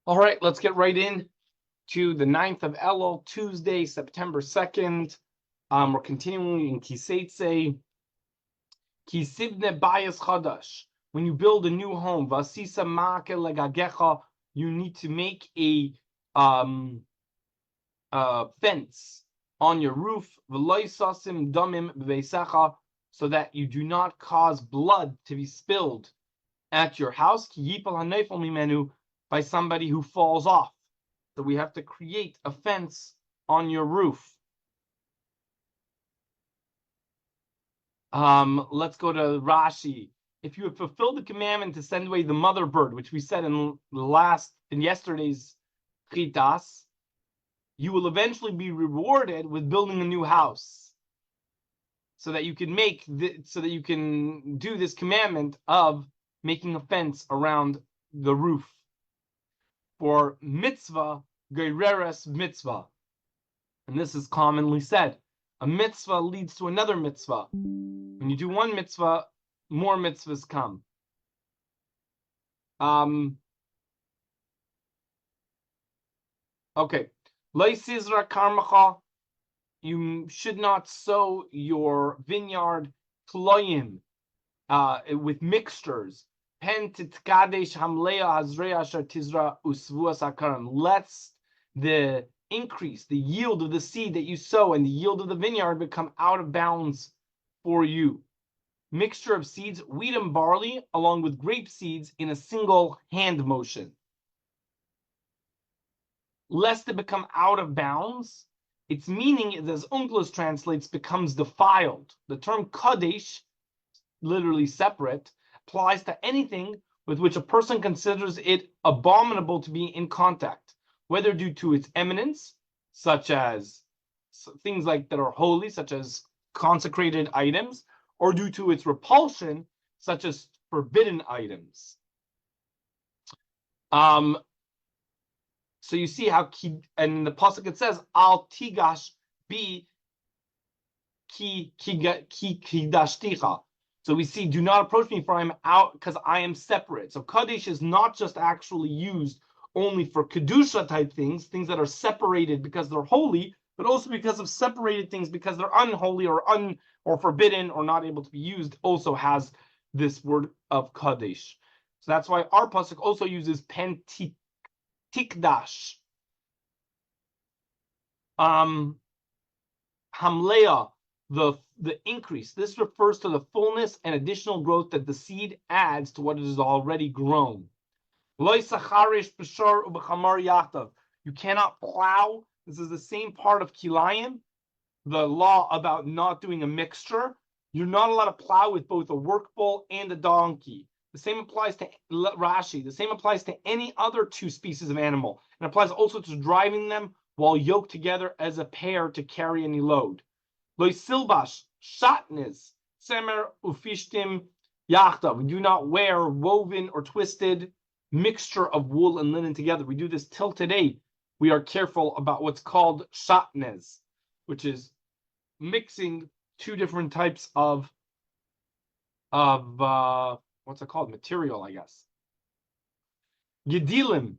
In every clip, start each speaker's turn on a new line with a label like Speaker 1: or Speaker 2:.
Speaker 1: All right, let's get right in to the 9th of Elul, Tuesday, September 2nd. We're continuing in Kiseitse. Kisibne bayis chadash. When you build a new home, vasisa make legagecha, you need to make a fence on your roof, v'lo sasim damim b'veisecha, so that you do not cause blood to be spilled at your house. Ki yipal hanefel mimenu, by somebody who falls off. So we have to create a fence on your roof. Let's go to Rashi. If you have fulfilled the commandment to send away the mother bird, which we said in yesterday's chitas, you will eventually be rewarded with building a new house, so that you can do this commandment of making a fence around the roof. For mitzvah, geireres mitzvah, and this is commonly said. A mitzvah leads to another mitzvah. When you do one mitzvah, more mitzvahs come. Okay. Lo sizra karmacha. You should not sow your vineyard tloyim with mixtures. Pen titkadesh hamlea hazreya asher tizra usvuas akaram. Lest the increase, the yield of the seed that you sow and the yield of the vineyard become out of bounds for you. Mixture of seeds, wheat and barley, along with grape seeds in a single hand motion. Lest it become out of bounds, its meaning, as Onkelos translates, becomes defiled. The term kadesh, literally separate, applies to anything with which a person considers it abominable to be in contact, whether due to its eminence, such as things like that are holy, such as consecrated items, or due to its repulsion, such as forbidden items. So you see how, and in the pasuk it says, "Al tigash bi ki kidashticha." So we see, "Do not approach me, for I am out, because I am separate." So kadesh is not just actually used only for kedusha type things that are separated because they're holy, but also because of separated things because they're unholy or forbidden or not able to be used. Also has this word of kadesh. So that's why our pasuk also uses pen tikdash. Hamlea, the increase. This refers to the fullness and additional growth that the seed adds to what is already grown. You cannot plow. This is the same part of Kilayim, the law about not doing a mixture. You're not allowed to plow with both a work bull and a donkey. The same applies to Rashi. The same applies to any other two species of animal. And applies also to driving them while yoked together as a pair to carry any load. Lo silbash shatnez semer ufishtim yachta. We do not wear woven or twisted mixture of wool and linen together. We do this till today. We are careful about what's called shatnez, which is mixing two different types of what's it called? Material, I guess. Gedilim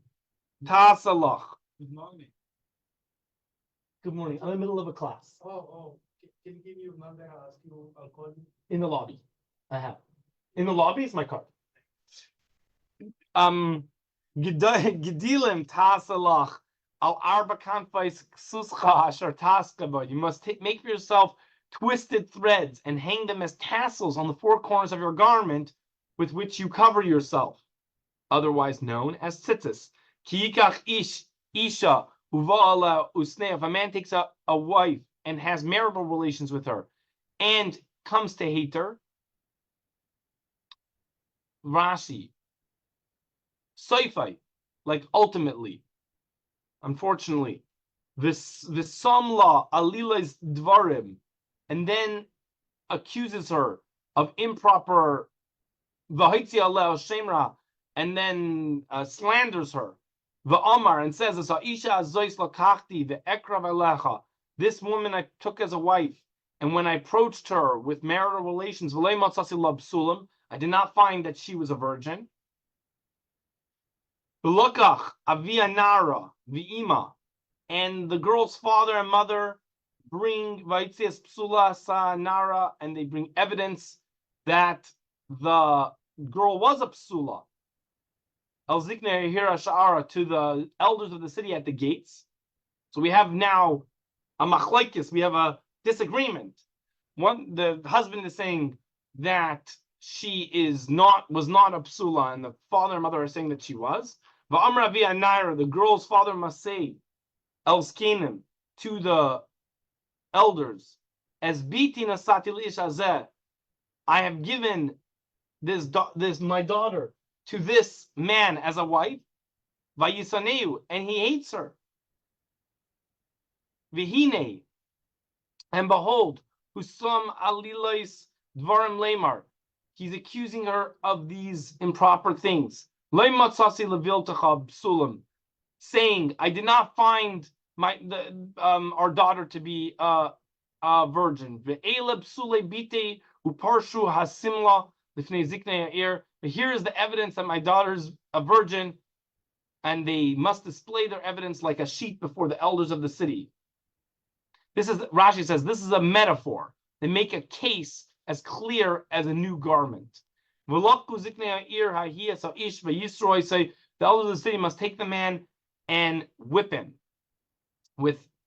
Speaker 1: ta'asalach.
Speaker 2: Good morning.
Speaker 1: Good morning. I'm in the middle of a class.
Speaker 2: Oh. Can you give me your number? I'll ask you. I'll call you.
Speaker 1: In the lobby. I have. In the lobby is my card. Gedilim ta'asalach al arba kanfais ksuscha asher taskaba. You must make for yourself twisted threads and hang them as tassels on the four corners of your garment with which you cover yourself, otherwise known as tzitzis. Ki yikach isha uva'ala usnei. If a man takes a wife and has marital relations with her and comes to hate her, Rashi, soifai, like ultimately, unfortunately, this samla alilas dvarim, and then accuses her of improper v'haitzi aleh shemra, and then slanders her. V'amar, and says, "Isha azois lakachti ve'ekrav alecha." This woman I took as a wife, and when I approached her with marital relations, v'lei matzasi la psulim, I did not find that she was a virgin. V'lokach avia nara v'ima, and the girl's father and mother bring vaitzias psula sa nara, and they bring evidence that the girl was a psula. El zikne hira sha'ara, to the elders of the city at the gates. So we have now a machlekes, we have a disagreement. The husband is saying that she was not a psula, and the father and mother are saying that she was. Va'amra via naira, the girl's father must say el zkenim, to the elders, as biti nasati li'ish hazeh, I have given this my daughter to this man as a wife. Vayisaneu, and he hates her. Vihine, and behold, husam alilais dvarim lemar, he's accusing her of these improper things. Leimatsasi leviltacha psulim, saying, I did not find our daughter to be a virgin. Ve'ele psule bite uparshu hasimla lifnei ziknei ha'ir. Here is the evidence that my daughter's a virgin, and they must display their evidence like a sheet before the elders of the city. Rashi says, this is a metaphor. They make a case as clear as a new garment. The elders of the city must take the man and whip him.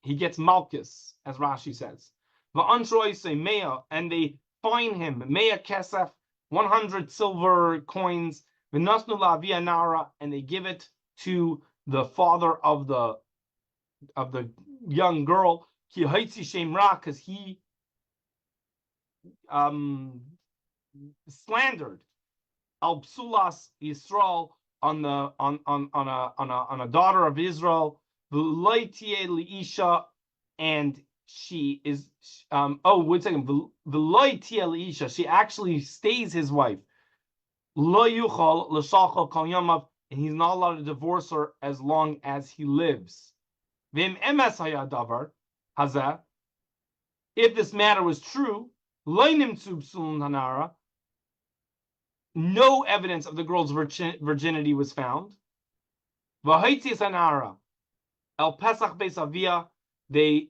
Speaker 1: He gets malchus, as Rashi says. And they fine him, mea kesef, 100 silver coins, and they give it to the father of the young girl, because he slandered al psulas Yisrael on a daughter of Israel, and she is wait a second, she actually stays his wife, and he's not allowed to divorce her as long as he lives. If this matter was true, no evidence of the girl's virginity was found. El Pesach Beis Avia, they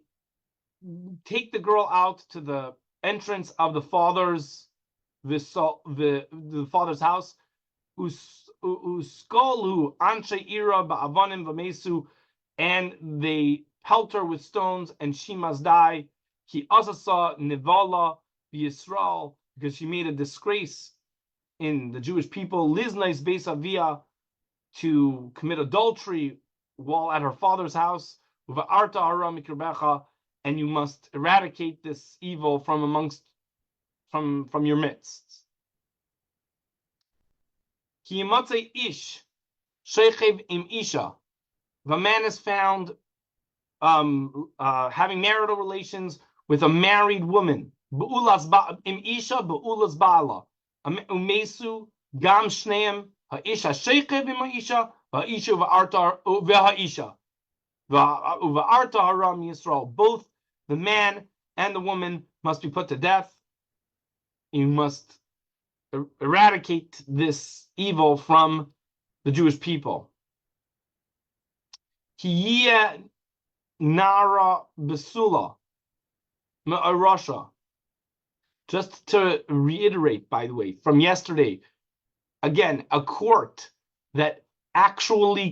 Speaker 1: take the girl out to the entrance of the father's house. Uskolu anshe ira ba'avanim v'mesu, and they pelt her with stones, and she must die. Ki asasa nivala v'Yisrael, because she made a disgrace in the Jewish people. Liznais Beis Avia, to commit adultery while at her father's house. V'arta hara mikirbecha, and you must eradicate this evil from your midst. Ki yimatzei ish shechev im isha, the man is found having marital relations with a married woman. Be'ulas im isha be'ulas ba'ala, umesu gam shneim ha'isha shechev im ha'isha ha'isha v'ha'isha v'arta haram Yisrael. Both the man and the woman must be put to death. You must eradicate this evil from the Jewish people. Kiyeh nara besula ma'arasha. Just to reiterate, by the way, from yesterday, again, a court that actually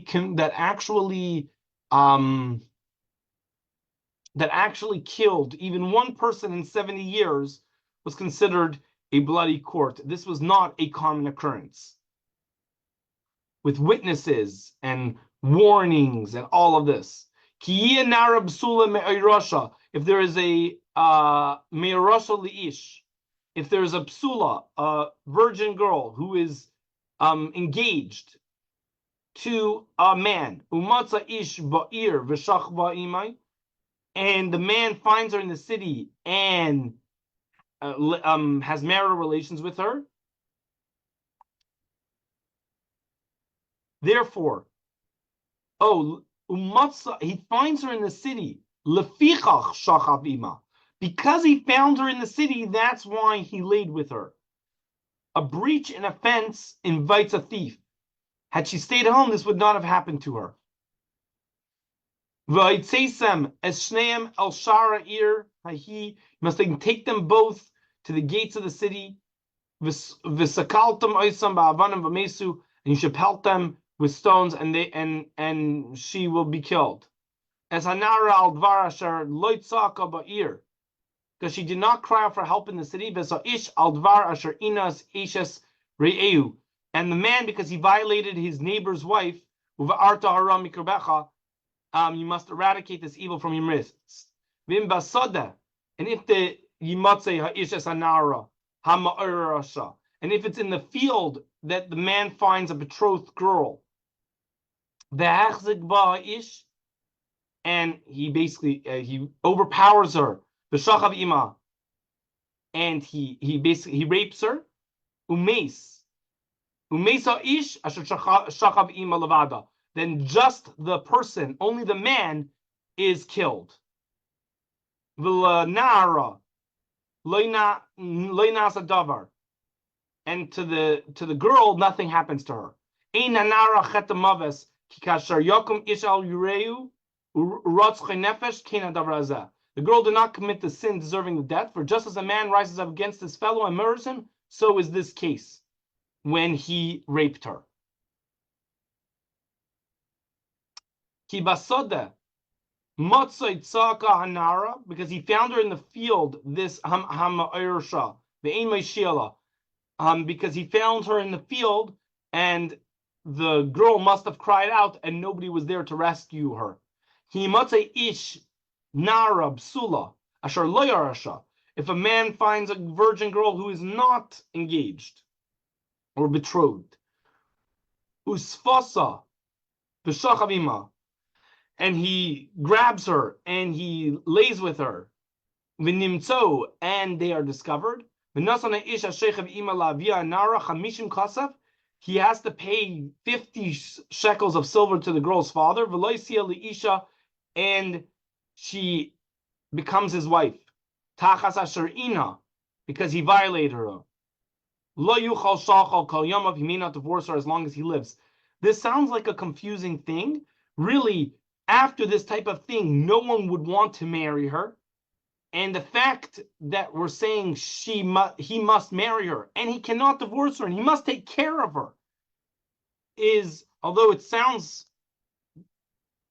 Speaker 1: killed even one person in 70 years was considered a bloody court. This was not a common occurrence, with witnesses and warnings and all of this. If there is a me'arasha li'ish, if there is a psula, a virgin girl who is engaged to a man, umatza ish ba'ir v'shach ba'imai, and the man finds her in the city and has marital relations with her. Therefore, he finds her in the city. Lefichach shachav ima, because he found her in the city, that's why he laid with her. A breach in a fence invites a thief. Had she stayed home, this would not have happened to her. V'aytseisem es shneim el shara ir hahi. Must take them both to the gates of the city. V'sakaltem oisam ba'avanim v'mesu, and you should pelt them with stones, and she will be killed. As hanara al dvar asher lo tzaka ba'ir, because she did not cry out for help in the city. V'sa'ish al dvar asher inas ishes re'eu, and the man, because he violated his neighbor's wife, uva'arta haram mikrabecha, you must eradicate this evil from your midst. V'im basada, and if the yimatzei ha'ishes hanara hama'irasha, and if it's in the field that the man finds a betrothed girl, v'achzik ba'ish, and he basically he overpowers her, v'shachav ima, and he rapes her, umeis ha'ish asher shachav ima levada, then just the person, only the man, is killed. V'lanara loina sadavar, and to the girl nothing happens to her. Ein hanara chetamaves kikashar yokum ishal yureu uratzche nefesh kena davraza. The girl did not commit the sin deserving the death, for just as a man rises up against his fellow and murders him, so is this case when he raped her. Ki basoda motzoi tzaka hanara, because he found her in the field, this hama'ersha ve'ein me'shiela, because he found her in the field and the girl must have cried out and nobody was there to rescue her. Ki motzei ish nara bsula asher lo yarasha, if a man finds a virgin girl who is not engaged or betrothed, usfasa b'shachavima, and he grabs her and he lays with her, v'nimtzo, and they are discovered, he has to pay 50 shekels of silver to the girl's father, and she becomes his wife, because he violated her. He may not divorce her as long as he lives. This sounds like a confusing thing. Really, after this type of thing, no one would want to marry her. And the fact that we're saying he must marry her and he cannot divorce her and he must take care of her is, although it sounds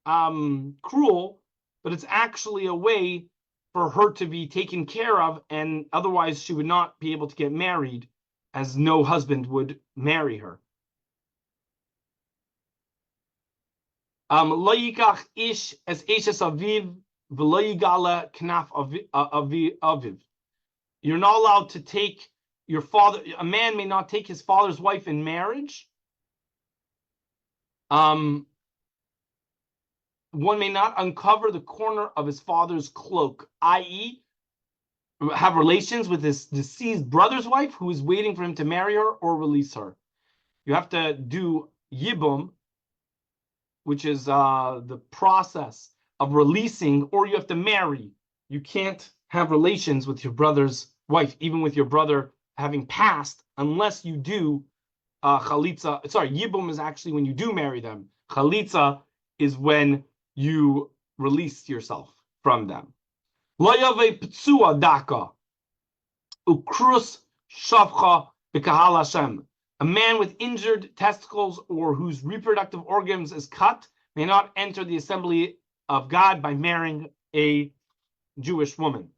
Speaker 1: cruel, but it's actually a way for her to be taken care of, and otherwise she would not be able to get married, as no husband would marry her. Lo yikach ish es eshes aviv v'lo yigala knaf aviv. You're not allowed to take your father. A man may not take his father's wife in marriage. One may not uncover the corner of his father's cloak, i.e., have relations with his deceased brother's wife who is waiting for him to marry her or release her. You have to do yibum, which is the process of releasing, or you have to marry. You can't have relations with your brother's wife, even with your brother having passed, unless you do chalitza. Sorry, yibum is actually when you do marry them. Chalitza is when you release yourself from them. Lo yave ptsua daka ukrus shavcha b'kahal Hashem. A man with injured testicles or whose reproductive organs is cut may not enter the assembly of God by marrying a Jewish woman.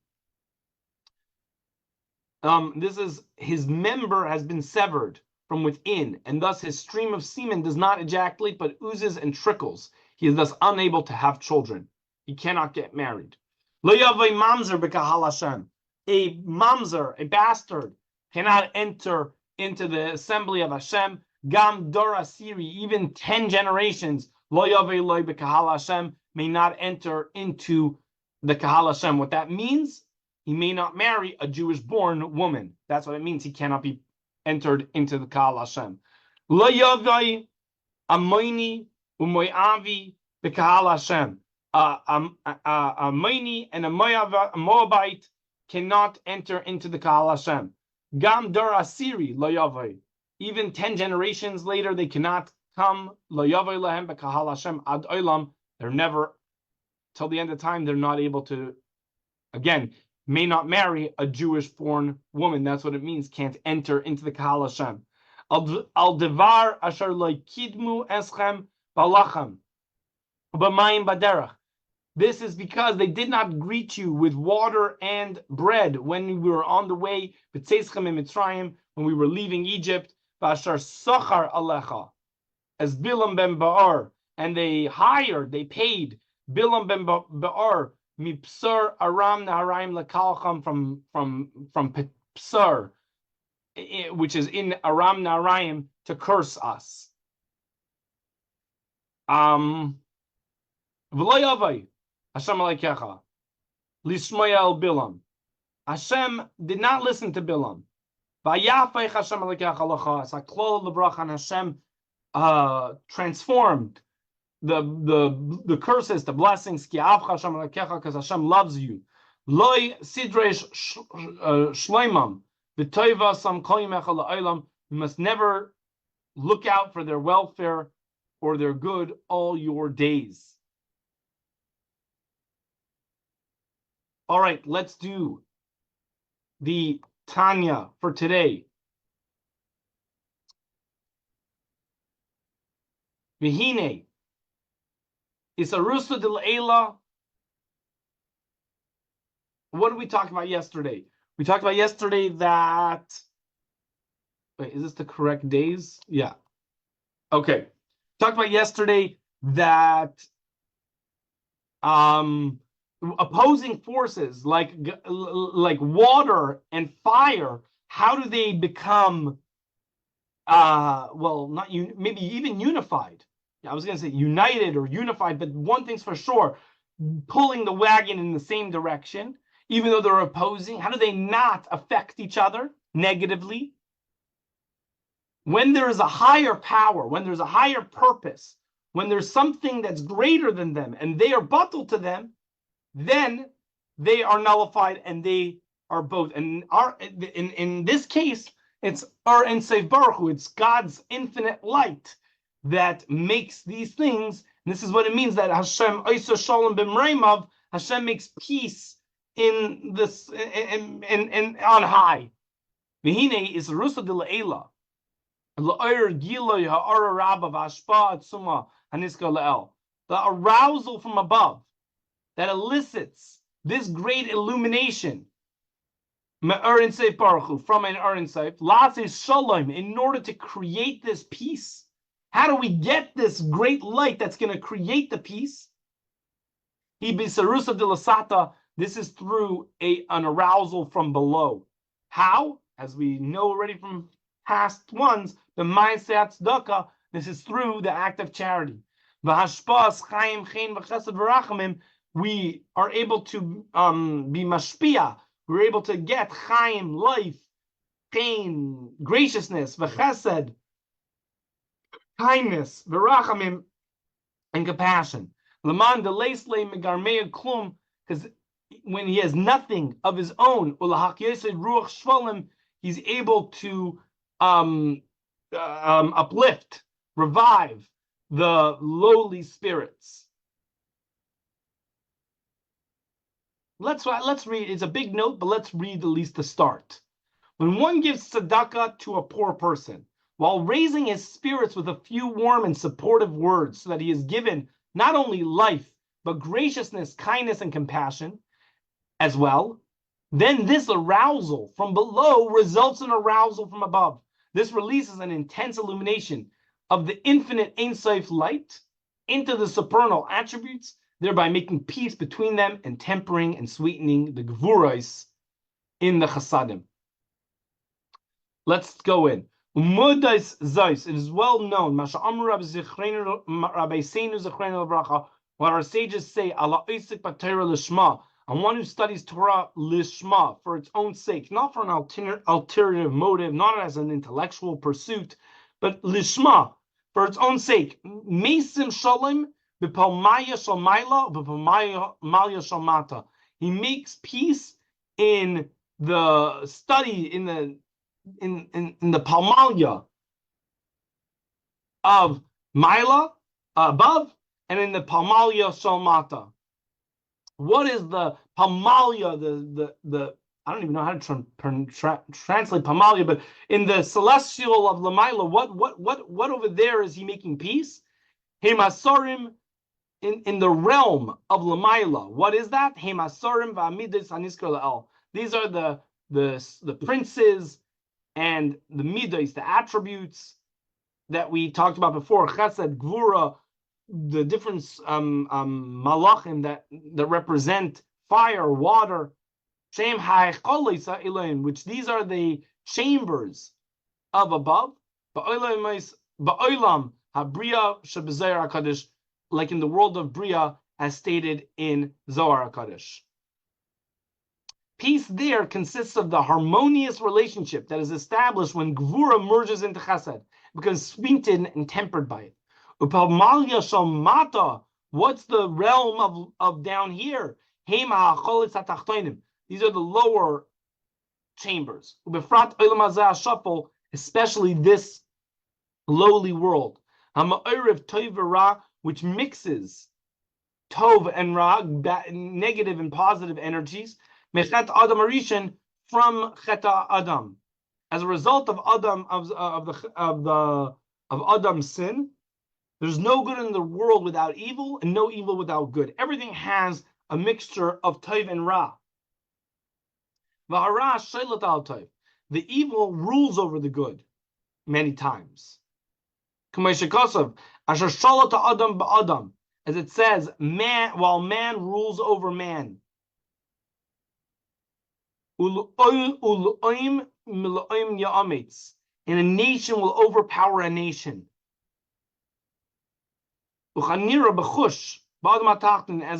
Speaker 1: This is, his member has been severed from within, and thus his stream of semen does not ejaculate but oozes and trickles. He is thus unable to have children. He cannot get married. Lo yavei mamzer b'kahal Hashem. A mamzer, a bastard, cannot enter into the assembly of Hashem. Gam dor asiri, even 10 generations, lo yavei lo b'kahal Hashem, may not enter into the kahal Hashem. What that means, he may not marry a Jewish-born woman. That's what it means. He cannot be entered into the kahal Hashem. Lo yavei amoini umoavi b'kahal Hashem. A Moini and a Moabite cannot enter into the kahal Hashem. Gam dar asiri lo yavei. Even 10 generations later, they cannot come lo yavay lahem bekahal Hashem ad olam. They're never, till the end of time, they're not able to, again, may not marry a Jewish-born woman. That's what it means. Can't enter into the kahal Hashem. Al devar asher lo kidmu eschem balachem b'mayim baderach. This is because they did not greet you with water and bread when we were on the way, when we were leaving Egypt, alecha, as Bilam ben Ba'ar, and they paid Bilam ben Ba'ar, mipsar aram naharaim lakalcham from Psar, which is in Aram Naharaim, to curse us. V'lo yavai Hashem aleikecha lishmoya el Bilam. Hashem did not listen to Bilam. Vayafei Hashem aleikecha lacha. Saklol lebracha, and Hashem transformed the curses to blessings. Ki avcha Hashem aleikecha, because Hashem loves you. Loi sidresh shleimam v'toiva sam kol yimecha la'olam. You must never look out for their welfare or their good all your days. All right, let's do the Tanya for today. Vihine isarusa del Eila. What did we talk about yesterday? We talked about yesterday that. Wait, is this the correct days? Yeah. Okay. Talked about yesterday that opposing forces like water and fire, how do they become maybe even unified? I was going to say united or unified, but one thing's for sure, pulling the wagon in the same direction, even though they're opposing. How do they not affect each other negatively? When there is a higher power, when there's a higher purpose, when there's something that's greater than them and they are bottled to them, then they are nullified and they are both. And in this case, it's Ar Ein Sof Baruch Hu, it's God's infinite light that makes these things. And this is what it means that Hashem Oisa Shalom B'Mreimav, Hashem makes peace in this in on high. V'hine is Rusa de La'ela. The arousal from above that elicits this great illumination from an Ar Ein Sof, in order to create this peace. How do we get this great light that's going to create the peace? This is through an arousal from below. How? As we know already from past ones, the Ma'aseh Tzedakah, this is through the act of charity. We are able to be mashpia. We're able to get chaim, life, pain, graciousness, v'chesed, kindness, v'rachamim, and compassion. Laman deleisle megarmei klum, because when he has nothing of his own, ulahak yesed ruach shvalim, he's able to uplift, revive the lowly spirits. Let's read. It's a big note, but let's read at least the start. When one gives tzedakah to a poor person, while raising his spirits with a few warm and supportive words, so that he is given not only life, but graciousness, kindness, and compassion as well, then this arousal from below results in arousal from above. This releases an intense illumination of the infinite Ein Sof light into the supernal attributes, thereby making peace between them and tempering and sweetening the gvuros in the chasadim. Let's go in. Umudas Zeus, it is well known, what our sages say, ala oisik b'Torah lishma, and one who studies Torah lishma, for its own sake, not for an alternative motive, not as an intellectual pursuit, but lishma, for its own sake. Mesim shalom b'palmaya shalmaila b'palmaya shalmata. He makes peace in the study, in the palmalia of Maila, above, and in the Palmalia Shalmata. What is the Palmalia, the I don't even know how to translate Palmalia, but in the celestial of Lamaila, what over there is he making peace? Hemasorim in the realm of Lamaila. What is that? Hemasorim va'amidas haniskar la'el. These are the princes and the midas, the attributes that we talked about before. Chesed, Gvura, the different malachim that represent fire, water. Shem ha'echol Elohim, which these are the chambers of above. Ba'olam habriya shebezohar HaKadosh, like in the world of Bria, as stated in Zohar HaKadosh. Peace there consists of the harmonious relationship that is established when Gvura merges into Chesed, because sweetened and tempered by it. Upalmalia Shalmata, what's the realm of down here? Hema HaCholitz HaTachtonim. These are the lower chambers. Ubefrat Olam Hazeh HaShafel, especially this lowly world. HaMa'orev Tov v'Ra, which mixes Tov and Ra, negative and positive energies. Mechet Adam Arishan, from Cheta Adam, as a result of Adam of Adam's sin. There's no good in the world without evil, and no evil without good. Everything has a mixture of Tov and Ra. V'hara sheilat al Tov. The evil rules over the good many times. K'may shekosov asher shalat Adam ba'Adam, as it says, while man rules over man. And a nation will overpower a nation. As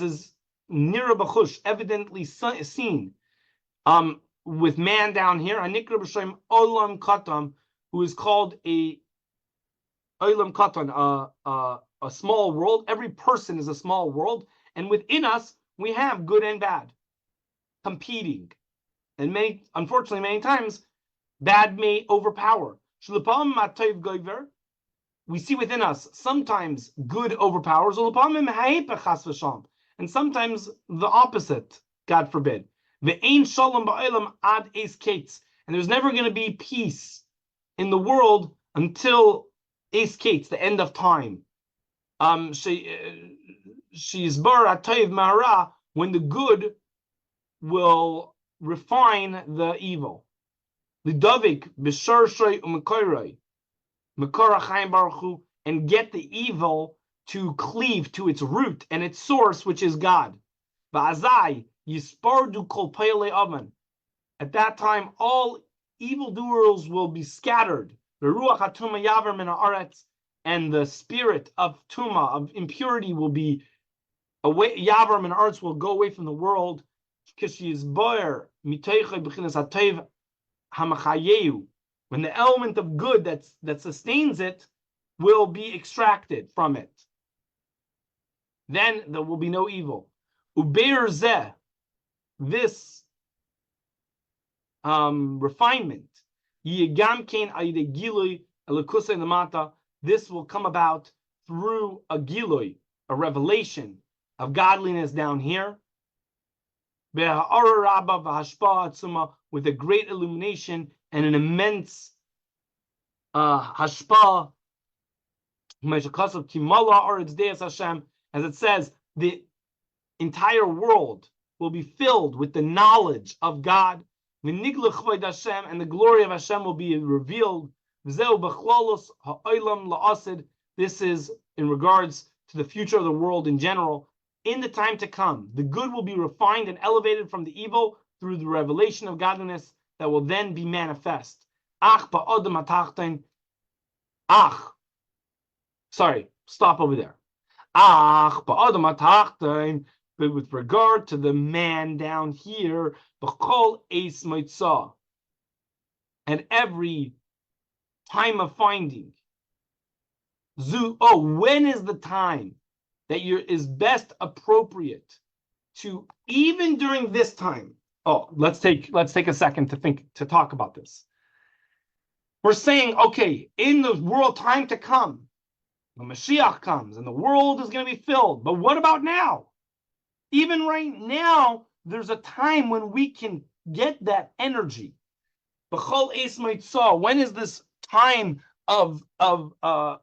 Speaker 1: is nira b'chush, evidently seen with man down here, olam katam, who is called a olam katan, a small world. Every person is a small world, and within us we have good and bad competing. And unfortunately, many times, bad may overpower. We see within us sometimes good overpowers, and sometimes the opposite, God forbid. And there's never going to be peace in the world until Eis Kates, the end of time. When the good will refine the evil. Lidavik b'sharshay u'mekoray, mekora chayim baruch hu, and get the evil to cleave to its root and its source, which is God. Va'azai yispardu kol peilei avan. At that time, all evildoers will be scattered. V'ruach hatuma yaver min haaretz, and the spirit of tuma, of impurity, will be away. Yaver min haaretz will go away from the world. When the element of good that sustains it will be extracted from it, then there will be no evil. This refinement, this will come about through a gilui, a revelation of godliness down here, with a great illumination and an immense hashpa. As it says, the entire world will be filled with the knowledge of God, and the glory of Hashem will be revealed. This is in regards to the future of the world in general. In the time to come, the good will be refined and elevated from the evil through the revelation of godliness that will then be manifest. Stop over there. But with regard to the man down here, at every time of finding, when is the time that is best appropriate to, even during this time? Let's take a second to talk about this. We're saying, okay, in the world time to come, when Mashiach comes and the world is going to be filled. But what about now? Even right now, there's a time when we can get that energy. B'chol eis meitzah. When is this time of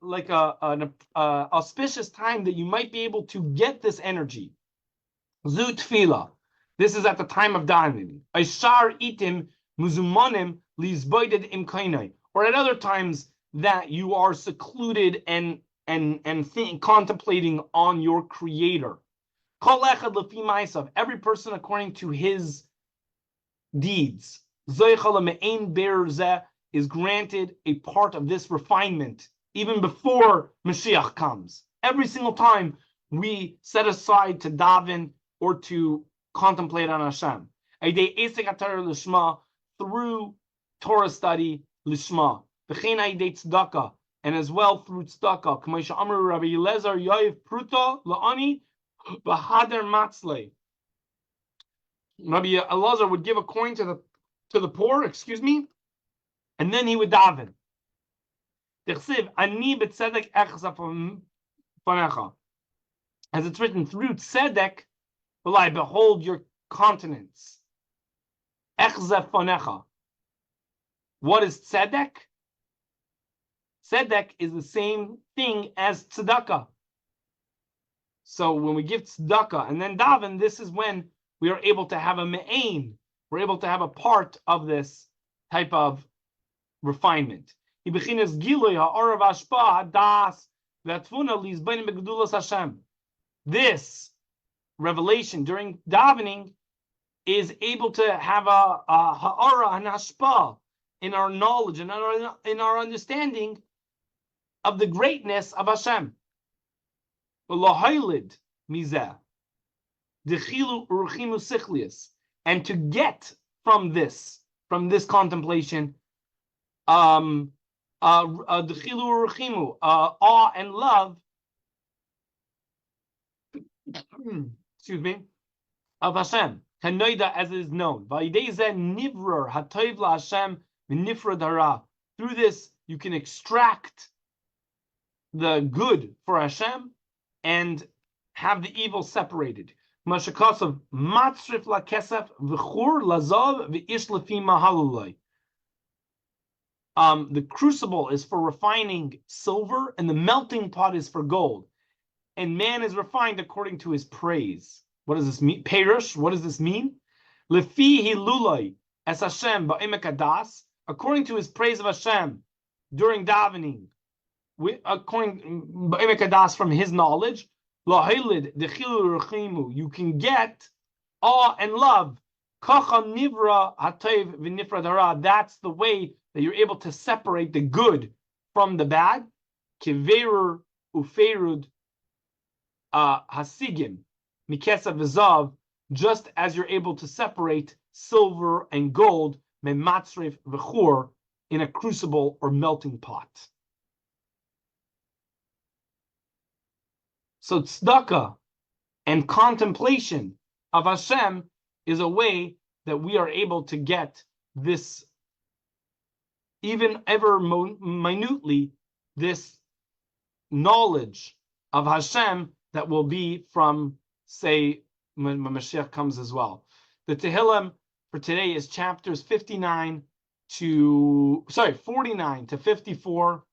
Speaker 1: like an auspicious time that you might be able to get this energy? Zu tefillah. This is at the time of davening. Aishar itim muzumanim lizboided im kainai. Or at other times that you are secluded and contemplating on your Creator. Kol echad lefi ma'asav. Every person according to his deeds. Zoichal me'ein ber zeh is granted a part of this refinement even before Mashiach comes. Every single time we set aside to daven or to contemplate on Hashem. Through Torah study, lishma. And as well through tzedakah. Rabbi Eliezer Yoav Pruta La'ani Bahader Matzle. Rabbi Eliezer would give a coin to the poor, and then he would daven. As it's written, through tzedek will I behold your countenance. Echzef fanecha. What is tzedek? Tzedek is the same thing as tzedakah. So when we give tzedakah and then daven, this is when we are able to have a me'ain. We're able to have a part of this type of refinement. This revelation during davening is able to have a ha'ara and hashpa in our knowledge and in our understanding of the greatness of Hashem. And to get from this contemplation, awe and love, of Hashem, as it is known. Through this, you can extract the good for Hashem and have the evil separated. The crucible is for refining silver, and the melting pot is for gold. And man is refined according to his praise. What does this mean? Perush, what does this mean? Lefi hilulai es Hashem ba'emek hadas, according to his praise of Hashem during davening, according ba'emek hadas from his knowledge, lahilid dechilu rechimu, you can get awe and love. Kacha nivra hatav v'nifrad hara, that's the way that you're able to separate the good from the bad. Kiverur uferud hasigim mikesa v'zav, just as you're able to separate silver and gold mematzrif v'chur in a crucible or melting pot. So tzedakah and contemplation of Hashem is a way that we are able to get this, even ever minutely, this knowledge of Hashem that will be from, say, when Mashiach comes as well. The Tehillim for today is chapters 49 to 54